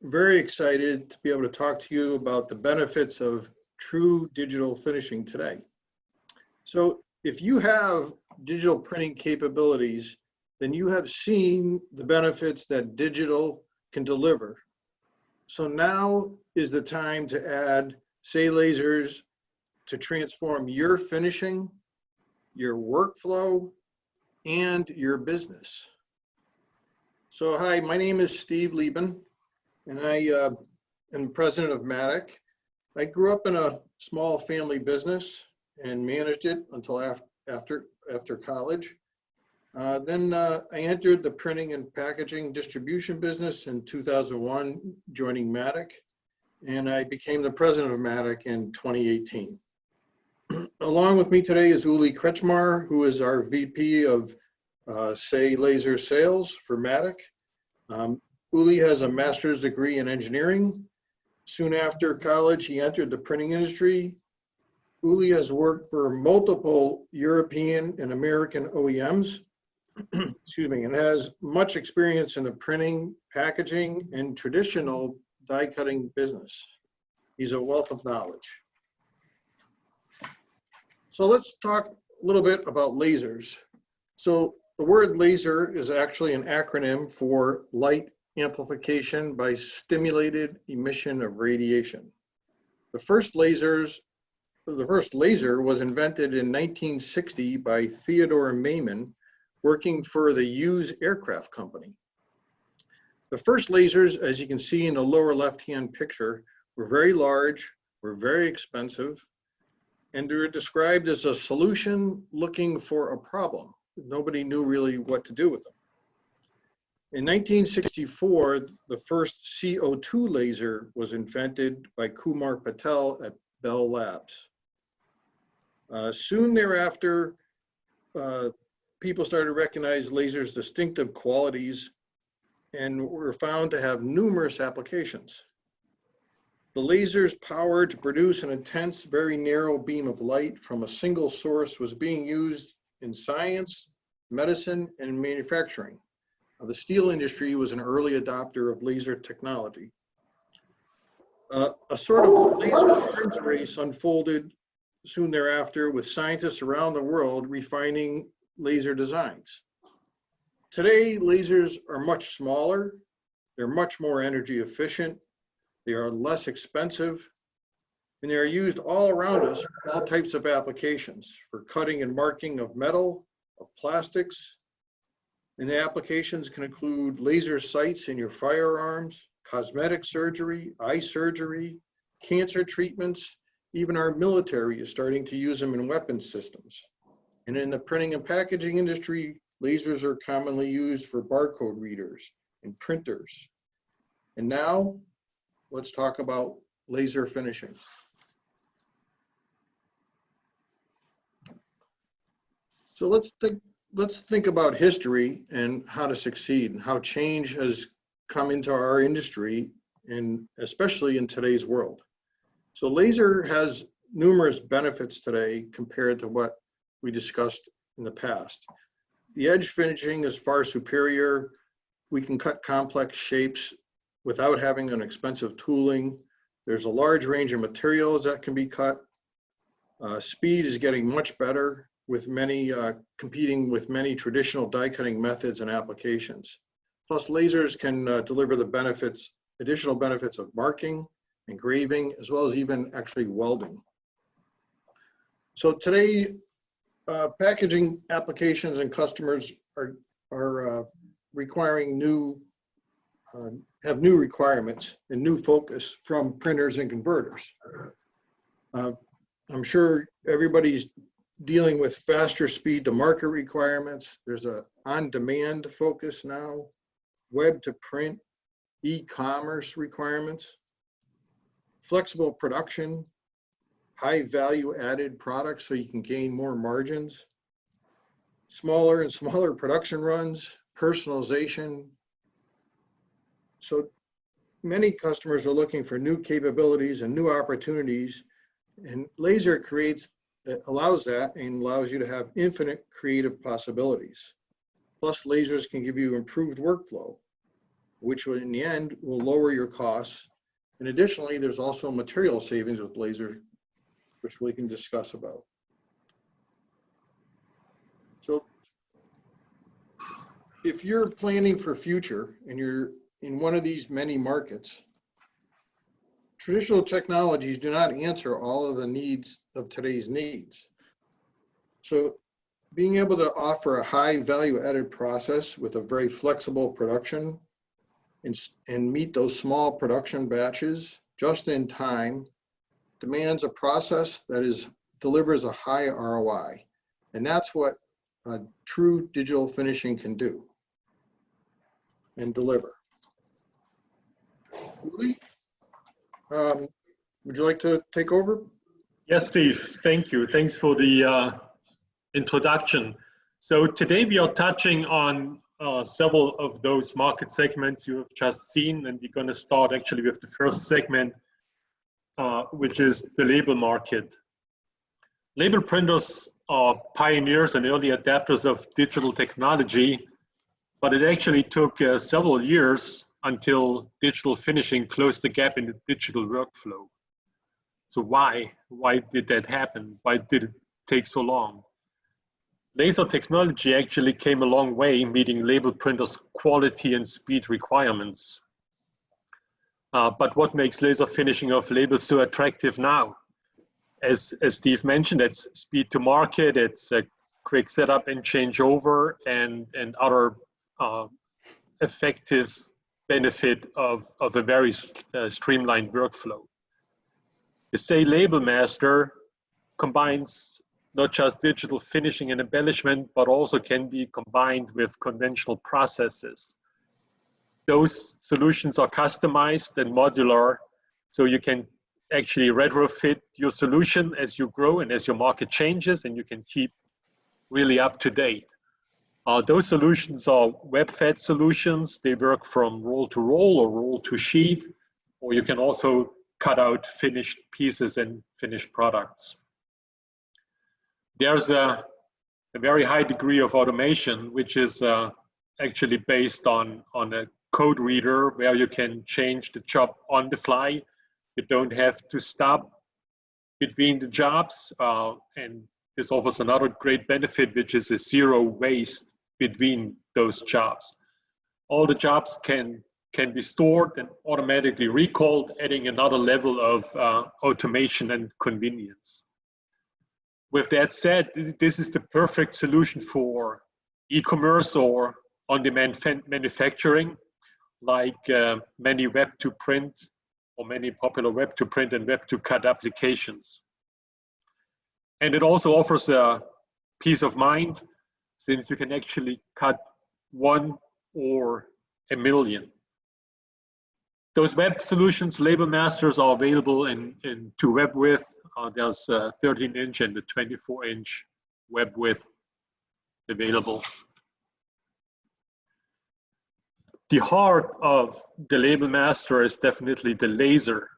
very excited to be able to talk to you about the benefits of true digital finishing today. So if you have digital printing capabilities, then you have seen the benefits that digital can deliver. So now is the time to add SEI lasers to transform your finishing, your workflow, and your business. So hi, my name is Steve Lieben, and I am president of Matik. I grew up in a small family business and managed it until after college. Then I entered the printing and packaging distribution business in 2001, joining Matik, and I became the president of Matik in 2018. Along with me today is Uli Kretschmar, who is our VP of SEI Laser Sales for Matik. Uli has a master's degree in engineering. Soon after college, he entered the printing industry. Uli has worked for multiple European and American OEMs, excuse me, and has much experience in the printing, packaging, and traditional die cutting business. He's a wealth of knowledge. So let's talk a little bit about lasers. So the word laser is actually an acronym for light amplification by stimulated emission of radiation. The first laser was invented in 1960 by Theodore Maiman, working for the Hughes Aircraft Company. The first lasers, as you can see in the lower left-hand picture, were very large, were very expensive, and they were described as a solution looking for a problem. Nobody knew really what to do with them. In 1964, the first CO2 laser was invented by Kumar Patel at Bell Labs. Soon thereafter, people started to recognize lasers' distinctive qualities and were found to have numerous applications. The laser's power to produce an intense, very narrow beam of light from a single source was being used in science, medicine, and manufacturing. The steel industry was an early adopter of laser technology. A sort of laser arms race unfolded soon thereafter, with scientists around the world refining laser designs. Today, lasers are much smaller, they're much more energy efficient, they are less expensive, and they are used all around us for all types of applications, for cutting and marking of metal, of plastics, and the applications can include laser sights in your firearms, cosmetic surgery, eye surgery, cancer treatments. Even our military is starting to use them in weapons systems. And in the printing and packaging industry, lasers are commonly used for barcode readers and printers. And now, let's talk about laser finishing. So let's think about history and how to succeed and how change has come into our industry, and especially in today's world. So laser has numerous benefits today compared to what we discussed in the past. The edge finishing is far superior. We can cut complex shapes without having an expensive tooling. There's a large range of materials that can be cut. Speed is getting much better, with many competing with many traditional die cutting methods and applications. Plus, lasers can deliver the benefits, additional benefits of marking, engraving, as well as even actually welding. So today, packaging applications and customers are requiring have new requirements and new focus from printers and converters. I'm sure everybody's dealing with faster speed to market requirements. There's a on-demand focus now, web to print, e-commerce requirements, flexible production, high value added products so you can gain more margins, smaller and smaller production runs, personalization. So many customers are looking for new capabilities and new opportunities, and laser allows that and allows you to have infinite creative possibilities. Plus, lasers can give you improved workflow. which in the end will lower your costs. And additionally, there's also material savings with laser, which we can discuss about. So if you're planning for future and you're in one of these many markets, traditional technologies do not answer all of the needs of today's needs. So being able to offer a high value added process with a very flexible production and meet those small production batches just in time demands a process that delivers a high ROI. And that's what a true digital finishing can do and deliver. Louis, would you like to take over? Yes, Steve, thank you. Thanks for the introduction. So today we are touching on several of those market segments you have just seen, and we're going to start actually with the first segment, which is the label market. Label printers are pioneers and early adapters of digital technology, but it actually took several years until digital finishing closed the gap in the digital workflow. So why? Why did that happen? Why did it take so long? Laser technology actually came a long way meeting label printers' quality and speed requirements. But what makes laser finishing of labels so attractive now? As Steve mentioned, it's speed to market, it's a quick setup and changeover, and other effective benefit of a very streamlined workflow. The SEI Label Master combines not just digital finishing and embellishment, but also can be combined with conventional processes. Those solutions are customized and modular, so you can actually retrofit your solution as you grow and as your market changes, and you can keep really up to date. Those solutions are web-fed solutions. They work from roll to roll or roll to sheet, or you can also cut out finished pieces and finished products. There's a very high degree of automation, which is actually based on a code reader where you can change the job on the fly. You don't have to stop between the jobs, and this offers another great benefit, which is a zero waste between those jobs. All the jobs can be stored and automatically recalled, adding another level of automation and convenience. With that said, this is the perfect solution for e-commerce or on-demand manufacturing, like many web-to-print or many popular web-to-print and web-to-cut applications. And it also offers a peace of mind, since you can actually cut one or a million. Those web solutions, Label Masters, are available in two web width. There's a 13-inch and a 24-inch web width available. The heart of the Label Master is definitely the laser.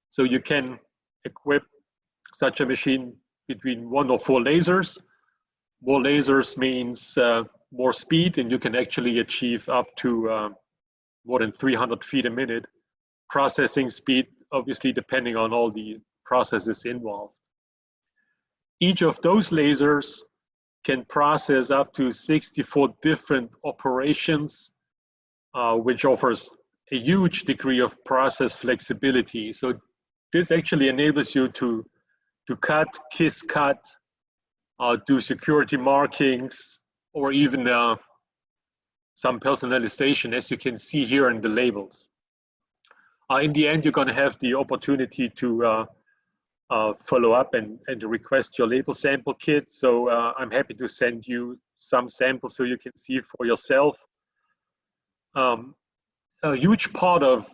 So you can equip such a machine between 1 or 4 lasers. More lasers means more speed, and you can actually achieve up to more than 300 feet a minute. Processing speed, obviously, depending on all the processes involved. Each of those lasers can process up to 64 different operations, which offers a huge degree of process flexibility. So this actually enables you to cut, kiss cut, do security markings, or even some personalization, as you can see here in the labels. In the end, you're going to have the opportunity to follow up and request your label sample kit. So I'm happy to send you some samples so you can see for yourself. A huge part of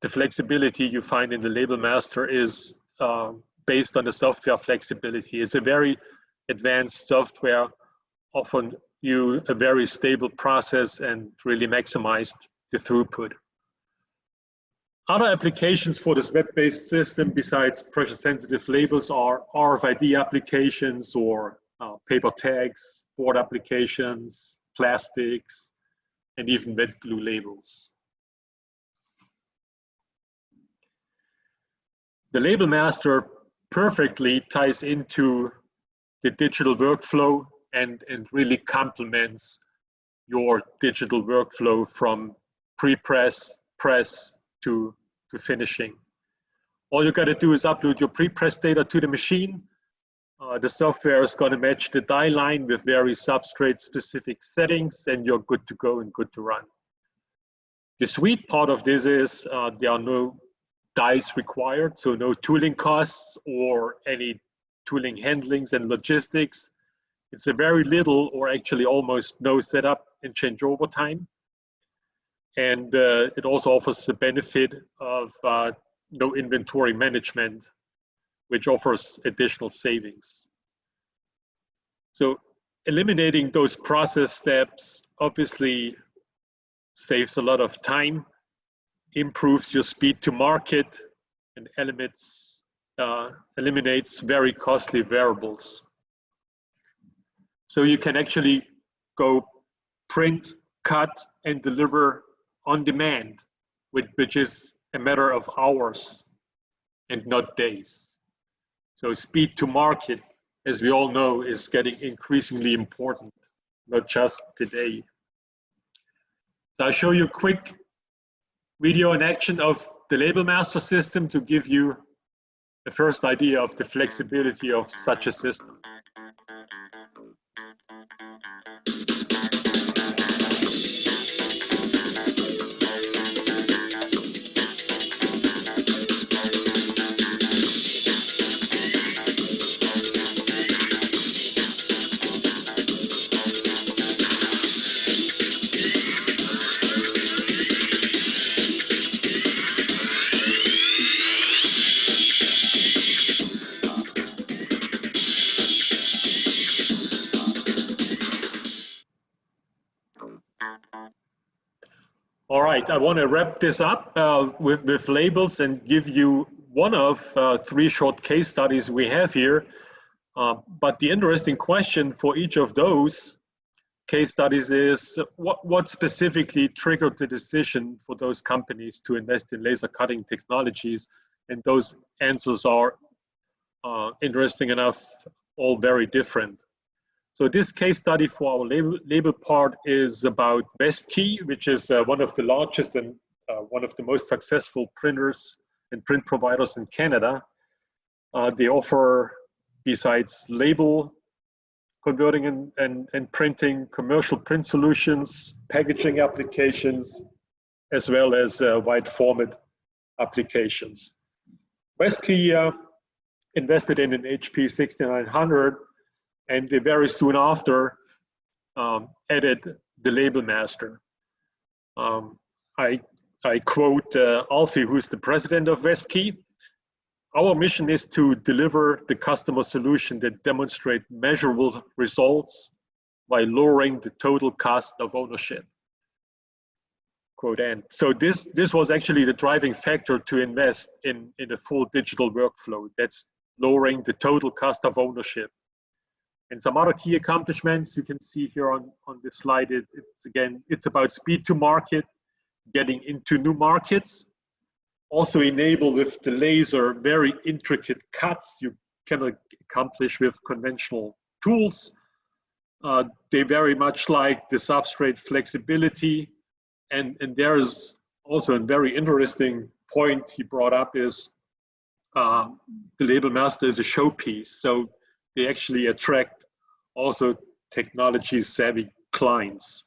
the flexibility you find in the Label Master is based on the software flexibility. It's a very advanced software, offering you a very stable process and really maximize the throughput. Other applications for this web-based system besides pressure-sensitive labels are RFID applications or paper tags, board applications, plastics, and even wet glue labels. The label master perfectly ties into the digital workflow and really complements your digital workflow from pre-press, press to finishing. All you got to do is upload your pre-press data to the machine. The software is going to match the die line with very substrate specific settings, and you're good to go and good to run. The sweet part of this is there are no dies required, so no tooling costs or any tooling handlings and logistics. It's a very little or actually almost no setup and changeover time. And it also offers the benefit of no inventory management, which offers additional savings. So eliminating those process steps obviously saves a lot of time, improves your speed to market, and eliminates very costly variables. So you can actually go print, cut, and deliver on demand, which is a matter of hours and not days. So speed to market, as we all know, is getting increasingly important, not just today. So I'll show you a quick video in action of the label master system to give you the first idea of the flexibility of such a system. All right, I want to wrap this up with labels and give you one of 3 short case studies we have here. But the interesting question for each of those case studies is what specifically triggered the decision for those companies to invest in laser cutting technologies? And those answers are, interesting enough, all very different. So this case study for our label part is about Westkey, which is one of the largest and one of the most successful printers and print providers in Canada. They offer, besides label converting and printing, commercial print solutions, packaging applications, as well as wide format applications. Westkey invested in an HP 6900, and they very soon after added the label master. I quote Alfie, who's the president of Westkey. Our mission is to deliver the customer solution that demonstrate measurable results while lowering the total cost of ownership. Quote end. So this was actually the driving factor to invest in a full digital workflow. That's lowering the total cost of ownership. And some other key accomplishments you can see here on this slide. It's about speed to market, getting into new markets, also enable with the laser very intricate cuts you cannot accomplish with conventional tools. They very much like the substrate flexibility, and there's also a very interesting point he brought up is the label master is a showpiece. So they actually attract also technology savvy clients.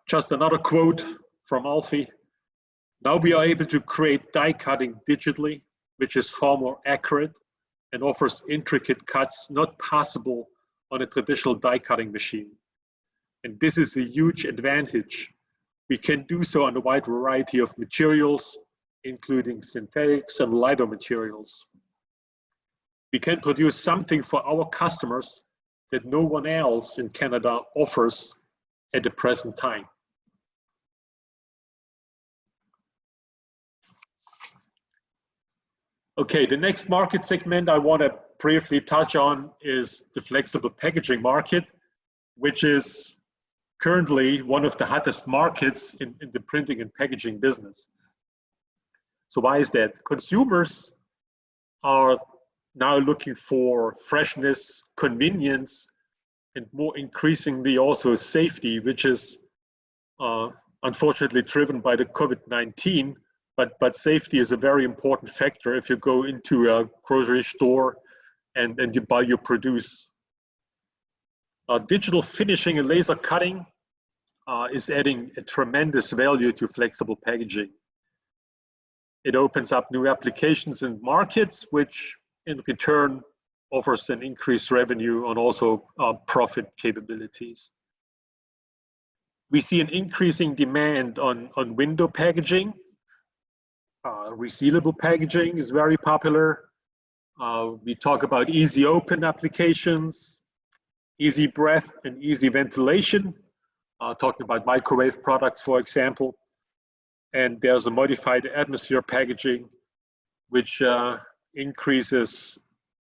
Just another quote from Alfie. Now we are able to create die cutting digitally, which is far more accurate and offers intricate cuts not possible on a traditional die cutting machine. And this is a huge advantage. We can do so on a wide variety of materials, including synthetics and lighter materials. We can produce something for our customers that no one else in Canada offers at the present time. Okay, the next market segment I want to briefly touch on is the flexible packaging market, which is currently one of the hottest markets in the printing and packaging business. So why is that? Consumers are now looking for freshness, convenience, and more increasingly also safety, which is unfortunately driven by the COVID-19, but safety is a very important factor if you go into a grocery store and you buy your produce. Digital finishing and laser cutting is adding a tremendous value to flexible packaging. It opens up new applications and markets, which in return offers an increased revenue and also profit capabilities. We see an increasing demand on window packaging. Resealable packaging is very popular. We talk about easy open applications, easy breath and easy ventilation, talking about microwave products, for example. And there's a modified atmosphere packaging, which increases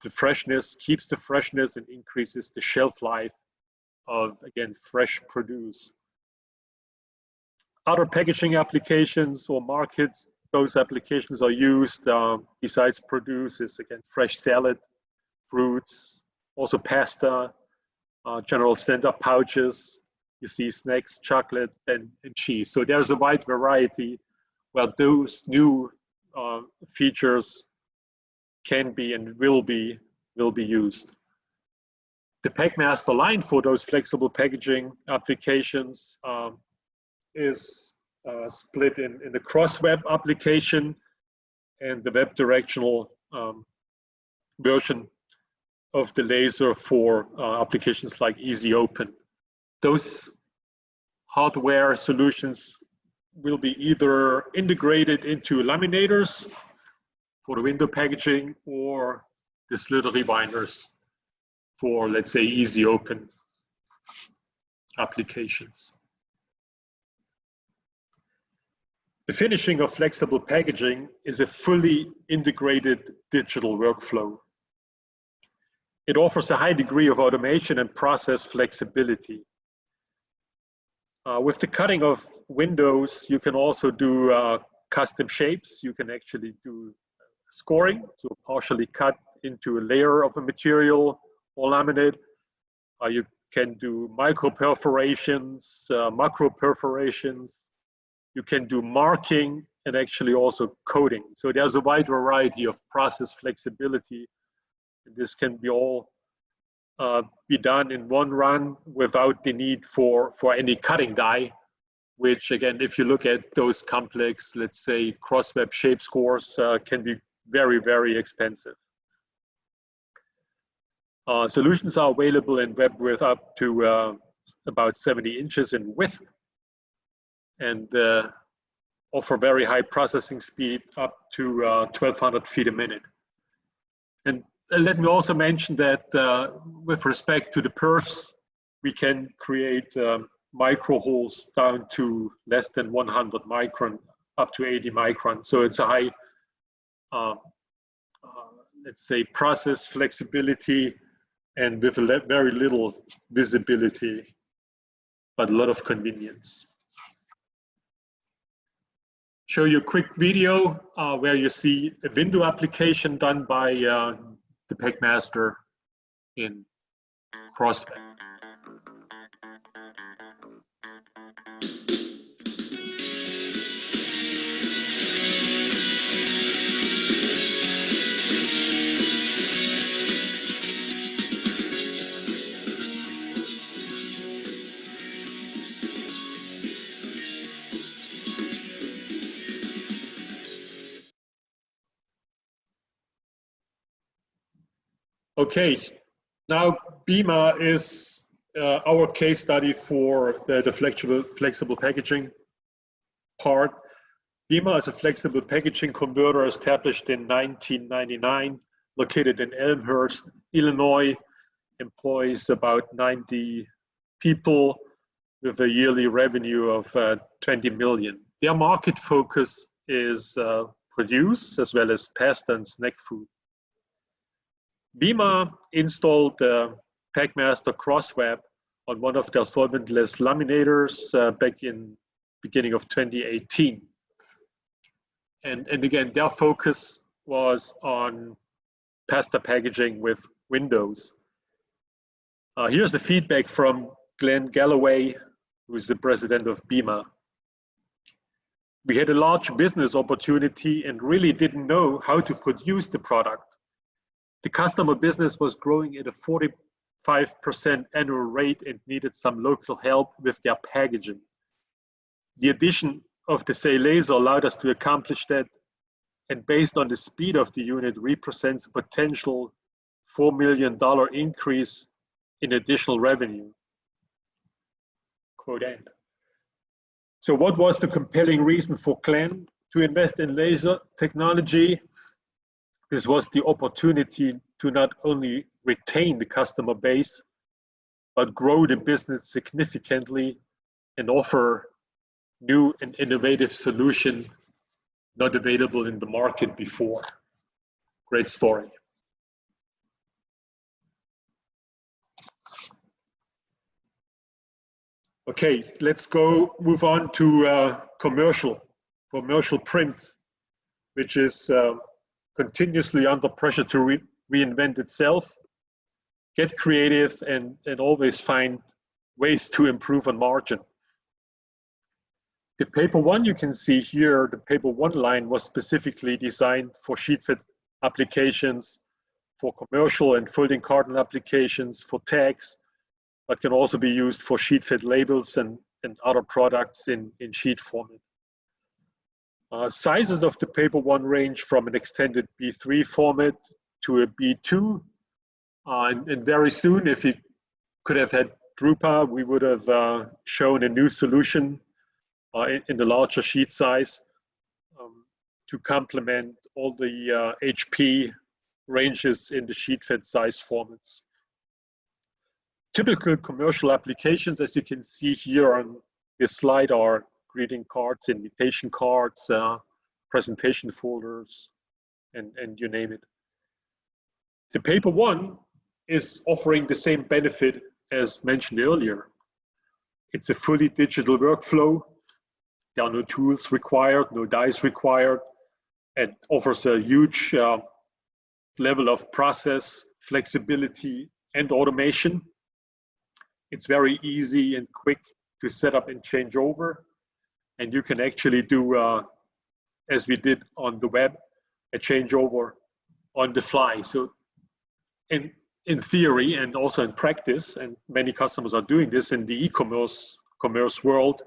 the freshness, keeps the freshness, and increases the shelf life of, again, fresh produce. Other packaging applications or markets, those applications are used besides produce is, again, fresh salad, fruits, also pasta, general stand-up pouches. You see snacks, chocolate, and cheese. So there's a wide variety where those new features can be and will be used. The Packmaster line for those flexible packaging applications is split in the cross-web application and the web directional version of the laser for applications like easy open. Those hardware solutions will be either integrated into laminators for the window packaging or the slittery binders for, let's say, easy open applications. The finishing of flexible packaging is a fully integrated digital workflow. It offers a high degree of automation and process flexibility. With the cutting of windows, you can also do custom shapes. You can actually do scoring, so partially cut into a layer of a material or laminate. You can do micro perforations, macro perforations. You can do marking and actually also coating. So there's a wide variety of process flexibility. This can be all be done in one run without the need for any cutting die, which again, if you look at those complex, let's say cross-web shape scores, can be very, very expensive. Solutions are available in web width up to about 70 inches in width and offer very high processing speed up to 1,200 feet a minute. And let me also mention that with respect to the perfs, we can create micro holes down to less than 100 micron, up to 80 micron. So it's a high, let's say, process flexibility and with very little visibility, but a lot of convenience. Show you a quick video where you see a window application done by the Packmaster in cross-web. Okay, now BIMA is our case study for the flexible packaging part. BIMA is a flexible packaging converter established in 1999, located in Elmhurst, Illinois, employs about 90 people with a yearly revenue of 20 million. Their market focus is produce as well as pasta and snack food. BIMA installed the Packmaster cross-web on one of their solventless laminators back in beginning of 2018. And again, their focus was on pasta packaging with windows. Here's the feedback from Glenn Galloway, who is the president of BIMA. We had a large business opportunity and really didn't know how to produce the product. The customer business was growing at a 45% annual rate and needed some local help with their packaging. The addition of the SEI laser allowed us to accomplish that, and based on the speed of the unit, represents a potential $4 million increase in additional revenue. Quote end. So what was the compelling reason for Glenn to invest in laser technology? This was the opportunity to not only retain the customer base, but grow the business significantly and offer new and innovative solution not available in the market before. Great story. Okay, let's move on to commercial print, which is continuously under pressure to reinvent itself, get creative, and always find ways to improve on margin. The paper one you can see here, the paper one line was specifically designed for sheet fit applications, for commercial and folding carton applications, for tags, but can also be used for sheet fit labels and other products in sheet format. Sizes of the paper one range from an extended B3 format to a B2. And very soon, if we could have had Drupa, we would have shown a new solution in the larger sheet size to complement all the HP ranges in the sheet fit size formats. Typical commercial applications, as you can see here on this slide, are greeting cards, invitation cards, presentation folders, and you name it. The paper one is offering the same benefit as mentioned earlier. It's a fully digital workflow. There are no tools required, no dies required. It offers a huge level of process flexibility and automation. It's very easy and quick to set up and change over. And you can actually do, as we did on the web, a changeover on the fly. So in theory and also in practice, and many customers are doing this in the e-commerce world,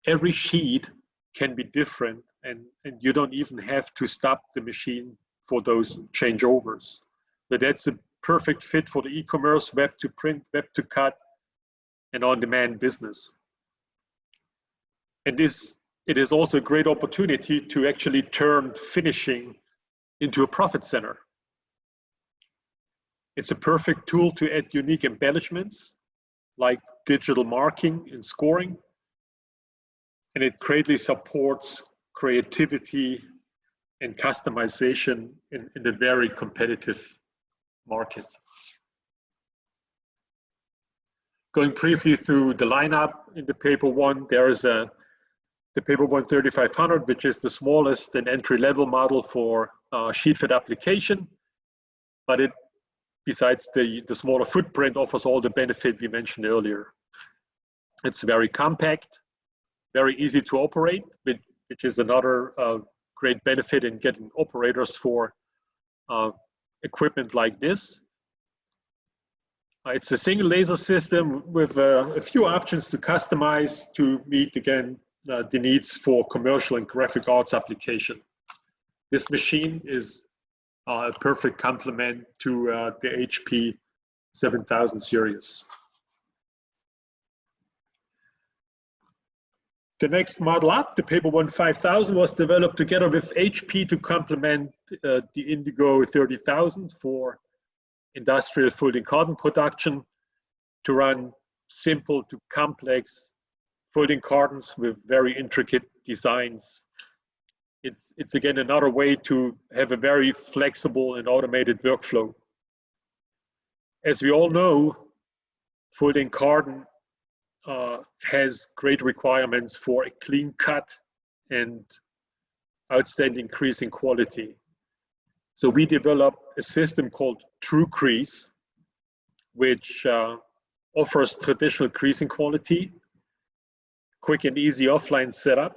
every sheet can be different, and you don't even have to stop the machine for those changeovers. But that's a perfect fit for the e-commerce, web to print, web to cut, and on-demand business. And it is also a great opportunity to actually turn finishing into a profit center. It's a perfect tool to add unique embellishments like digital marking and scoring. And it greatly supports creativity and customization in a very competitive market. Going briefly through the lineup in the paper one, there is the paper one 3500, which is the smallest and entry-level model for sheet fit application, but it, besides the smaller footprint, offers all the benefit we mentioned earlier. It's very compact, very easy to operate, which is another great benefit in getting operators for equipment like this. It's a single laser system with a few options to customize to meet, again, the needs for commercial and graphic arts application. This machine is a perfect complement to the HP 7000 series. The next model up, the Paper One 5000, was developed together with HP to complement the Indigo 30,000 for industrial folding carton production, to run simple to complex folding cartons with very intricate designs. It's again another way to have a very flexible and automated workflow. As we all know, folding carton has great requirements for a clean cut and outstanding creasing quality. So we developed a system called True Crease, which offers traditional creasing quality, quick and easy offline setup.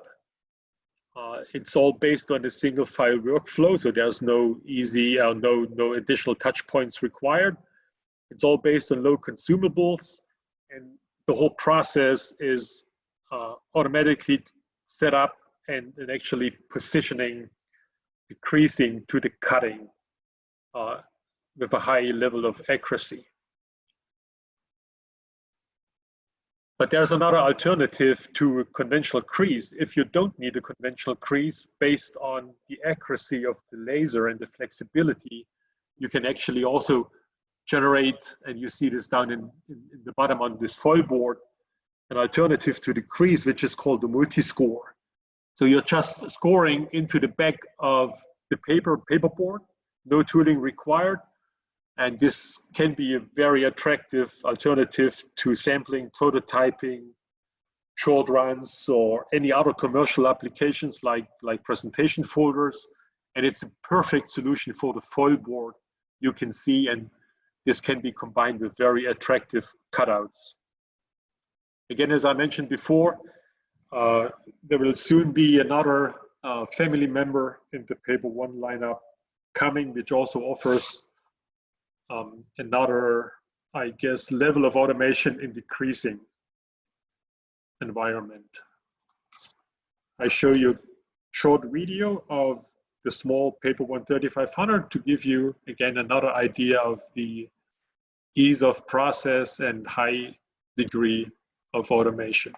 It's all based on a single file workflow, so there's no no additional touch points required. It's all based on low consumables, and the whole process is automatically set up and actually positioning the creasing to the cutting with a high level of accuracy. But there's another alternative to a conventional crease. If you don't need a conventional crease based on the accuracy of the laser and the flexibility, you can actually also generate, and you see this down in the bottom on this foil board, an alternative to the crease, which is called the Multiscore. So you're just scoring into the back of the paperboard, no tooling required. And this can be a very attractive alternative to sampling, prototyping, short runs, or any other commercial applications like presentation folders. And it's a perfect solution for the foil board, you can see, and this can be combined with very attractive cutouts. Again, as I mentioned before, there will soon be another family member in the Paper One lineup coming, which also offers another, I guess, level of automation in the creasing environment. I show you a short video of the small Paper One 3500 to give you, again, another idea of the ease of process and high degree of automation.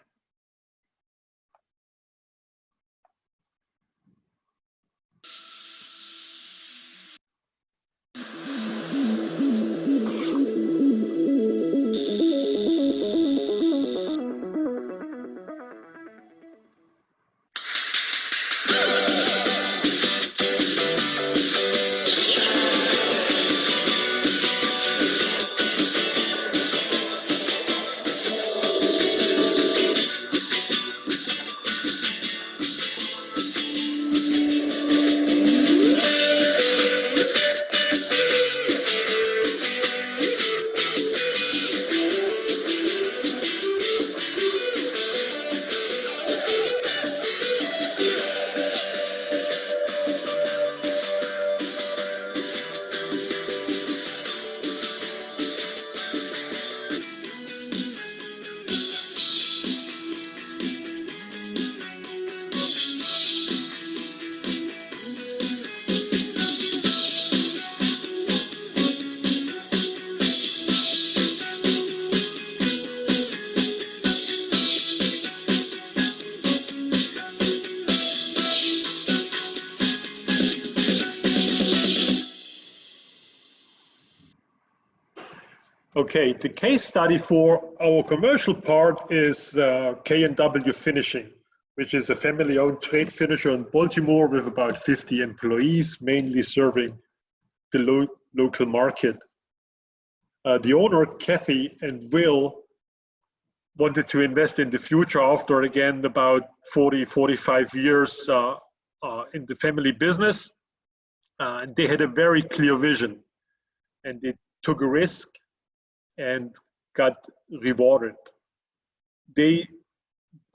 Okay, the case study for our commercial part is K&W Finishing, which is a family-owned trade finisher in Baltimore with about 50 employees, mainly serving the local market. The owner, Kathy and Will, wanted to invest in the future after, again, about 45 years in the family business. They had a very clear vision, and they took a risk and got rewarded. They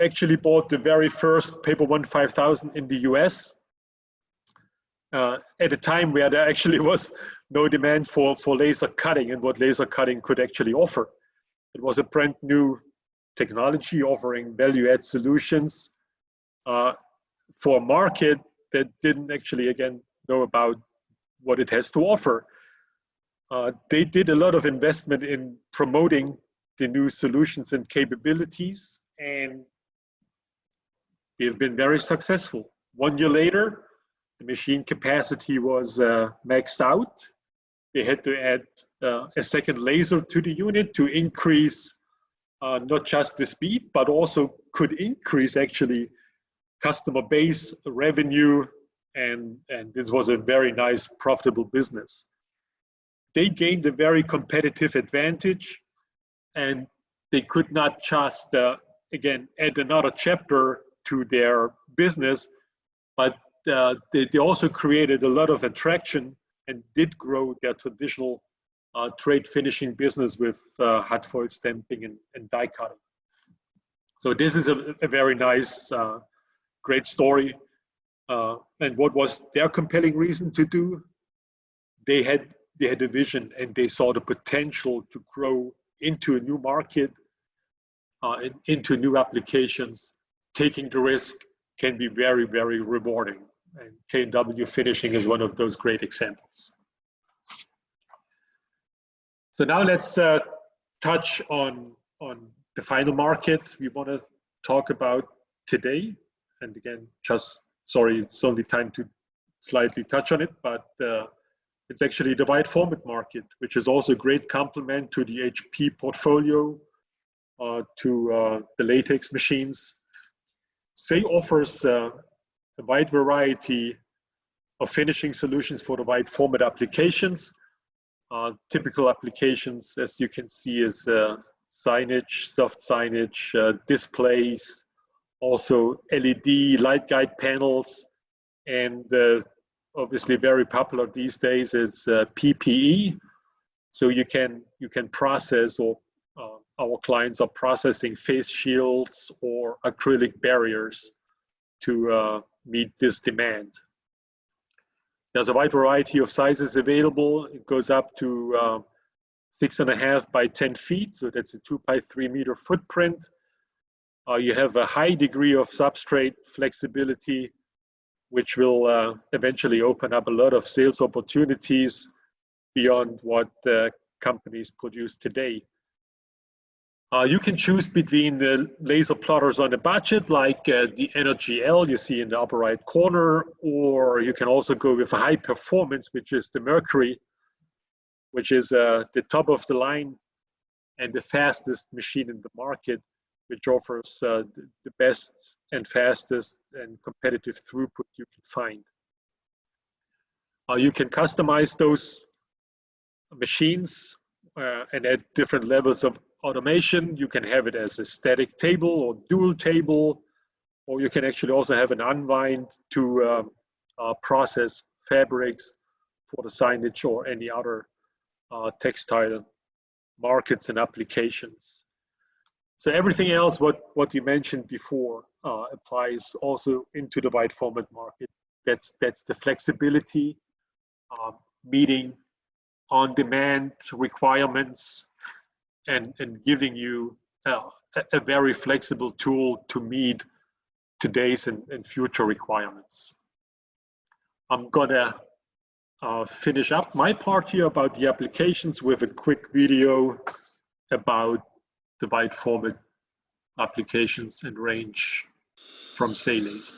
actually bought the very first Paper One 5000 in the US at a time where there actually was no demand for laser cutting and what laser cutting could actually offer. It was a brand new technology offering value-add solutions for a market that didn't actually, again, know about what it has to offer. They did a lot of investment in promoting the new solutions and capabilities, and they've been very successful. 1 year later, the machine capacity was maxed out. They had to add a second laser to the unit to increase not just the speed, but also could increase actually customer base, revenue, and this was a very nice, profitable business. They gained a very competitive advantage, and they could not just, again, add another chapter to their business, but they also created a lot of attraction and did grow their traditional trade finishing business with hot foil stamping and die cutting. So this is a very nice, great story. And what was their compelling reason to do? They had a vision and they saw the potential to grow into a new market, into new applications. Taking the risk can be very, very rewarding. And K&W Finishing is one of those great examples. So now let's touch on the final market we want to talk about today. And again, just sorry, it's only time to slightly touch on it, but it's actually the wide format market, which is also a great complement to the HP portfolio, to the latex machines. SEI offers a wide variety of finishing solutions for the wide format applications. Typical applications, as you can see, is signage, soft signage, displays, also LED light guide panels, and obviously very popular these days is PPE. So you can process, or our clients are processing face shields or acrylic barriers to meet this demand. There's a wide variety of sizes available. It goes up to 6.5 by 10 feet, so that's a 2 by 3 meter footprint. You have a high degree of substrate flexibility, which will eventually open up a lot of sales opportunities beyond what companies produce today. You can choose between the laser plotters on a budget, like the Energy L you see in the upper right corner, or you can also go with a high performance, which is the Mercury, which is the top of the line and the fastest machine in the market, which offers the best and fastest and competitive throughput you can find. You can customize those machines and add different levels of automation. You can have it as a static table or dual table, or you can actually also have an unwind to process fabrics for the signage or any other textile markets and applications. So everything else what you mentioned before applies also into the wide format market. That's the flexibility, meeting on-demand requirements, and giving you a very flexible tool to meet today's and future requirements. I'm gonna finish up my part here about the applications with a quick video about the wide format applications and range from SEI Laser.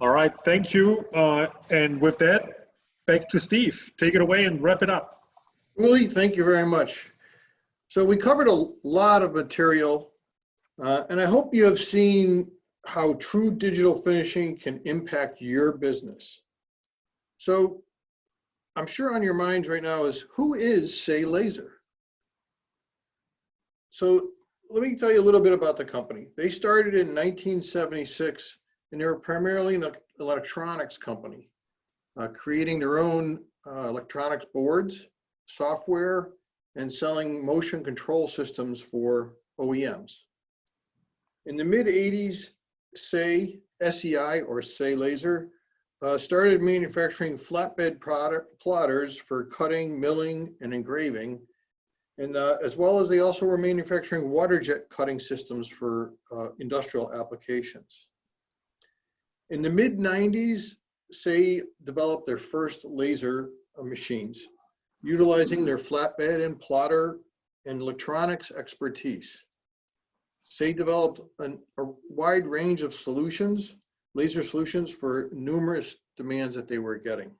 All right, thank you. And with that, back to Steve. Take it away and wrap it up. Uli, thank you very much. So we covered a lot of material, and I hope you have seen how true digital finishing can impact your business. So I'm sure on your minds right now is, who is SEI Laser? So let me tell you a little bit about the company. They started in 1976, and they were primarily an electronics company, creating their own electronics boards, software, and selling motion control systems for OEMs. In the mid-80s, SEI, or SEI Laser, started manufacturing flatbed plotters for cutting, milling, and engraving. And as well as they also were manufacturing water jet cutting systems for industrial applications. In the mid-90s, SEI developed their first laser machines, utilizing their flatbed and plotter and electronics expertise. SEI developed a wide range of solutions, laser solutions for numerous demands that they were getting.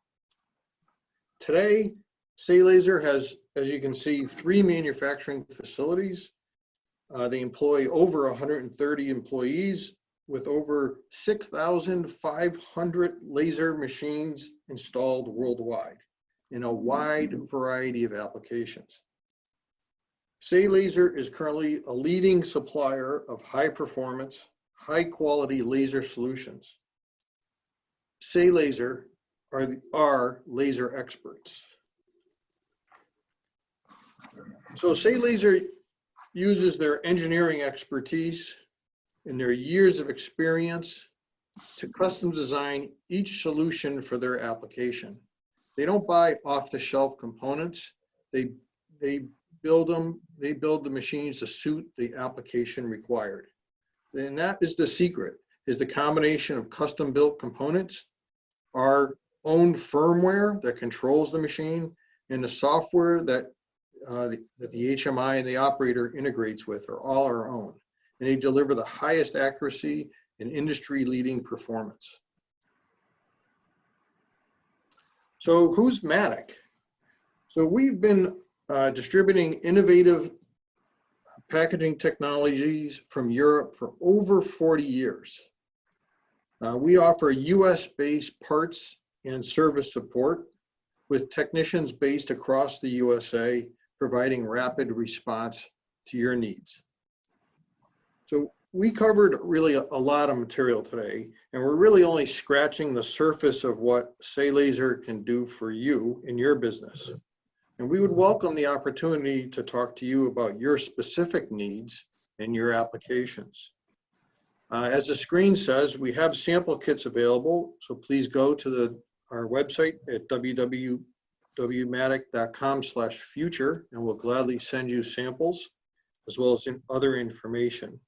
Today, SEI Laser has, as you can see, 3 manufacturing facilities. They employ over 130 employees with over 6,500 laser machines installed worldwide in a wide variety of applications. SEI Laser is currently a leading supplier of high performance, high quality laser solutions. SEI Laser are laser experts. So SEI Laser uses their engineering expertise and their years of experience to custom design each solution for their application. They don't buy off-the-shelf components. They build the machines to suit the application required. And that is the secret, is the combination of custom-built components, our own firmware that controls the machine, and the software that the HMI and the operator integrates with are all our own. And they deliver the highest accuracy and industry-leading performance. So who's Matik? So we've been distributing innovative packaging technologies from Europe for over 40 years. We offer US-based parts and service support with technicians based across the USA, providing rapid response to your needs. So we covered really a lot of material today, and we're really only scratching the surface of what SEI Laser can do for you in your business. And we would welcome the opportunity to talk to you about your specific needs and your applications. As the screen says, we have sample kits available, so please go to our website at www.matik.com/future, and we'll gladly send you samples as well as other information.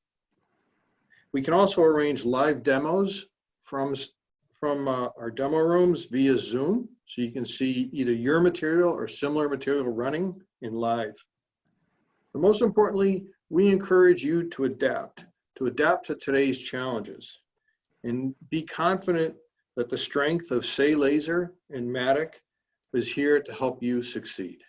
We can also arrange live demos from our demo rooms via Zoom, so you can see either your material or similar material running in live. But most importantly, we encourage you to adapt to today's challenges and be confident that the strength of SEI Laser and Matik is here to help you succeed.